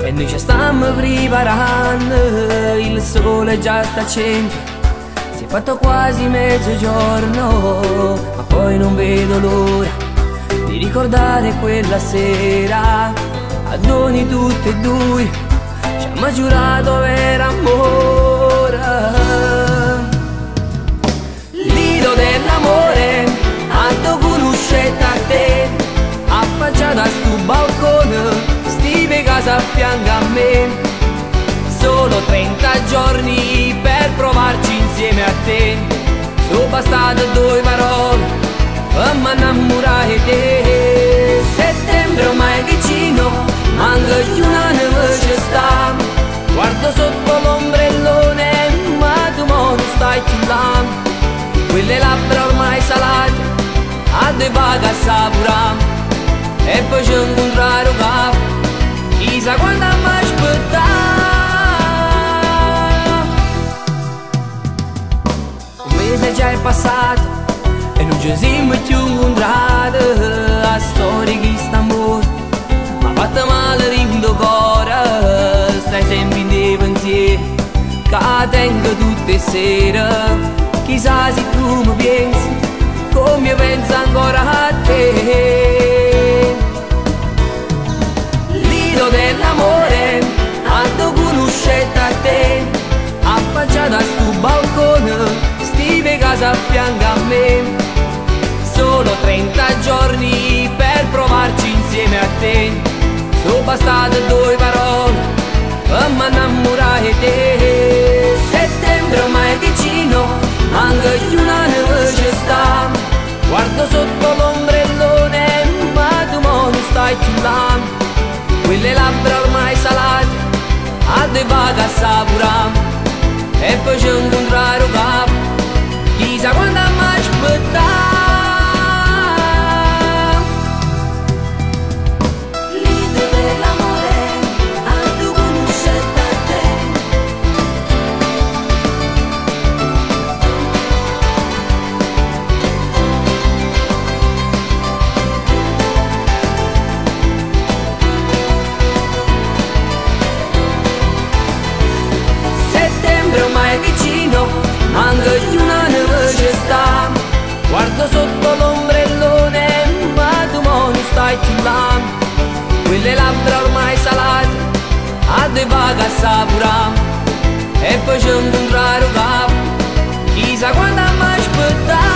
e noi ci stiamo preparando, il sole già sta accendo, si è fatto quasi mezzogiorno, ma poi non vedo l'ora di ricordare quella sera, a doni tutti e due, ci abbiamo giurato per amore. Lido dell'amore, ando conoscete a te, affacciata a sto balcone, stive casa a fianco a me. Solo 30 giorni per provarci insieme a te, sono bastate 2 parole per m'innamorai di te. Settembre ormai vicino, manca più una neve ci sta, guardo sotto l'ombrellone, ma tu mo non stai più là. Quelle labbra ormai salate, a due vaga a saporare, e poi c'è un contrario capo, chissà quando mi aspettare. Un mese già è passato e non ci siamo più incontrati, la storia di quest'amore m'ha fatto male rindo cuore, stai sempre in dei pensieri che tengo tutte le sere. Chissà se tu mi pensi come io penso ancora a te. Lido dell'amore, ando conoscete a te, affacciata a sto balcone, stive casa a fianco a me. Solo 30 giorni per provarci insieme a te, sono bastate 2 parole per m'innamorai di te. Settembre ormai è vicino, manca più una neve ci sta, guardo sotto l'ombrellone, ma tu mo non stai più là. Quelle labbra ormai salate, a due vaga a saporare, e poi c'è un contrario capo, chissà quando mi aspettare. Manca più una neve ci sta, guardo sotto l'ombrellone, ma tu mo non stai più là. Quelle labbra ormai salate, a due vaga a saporare, e poi c'è un contrario capo, chissà quando mi aspettare.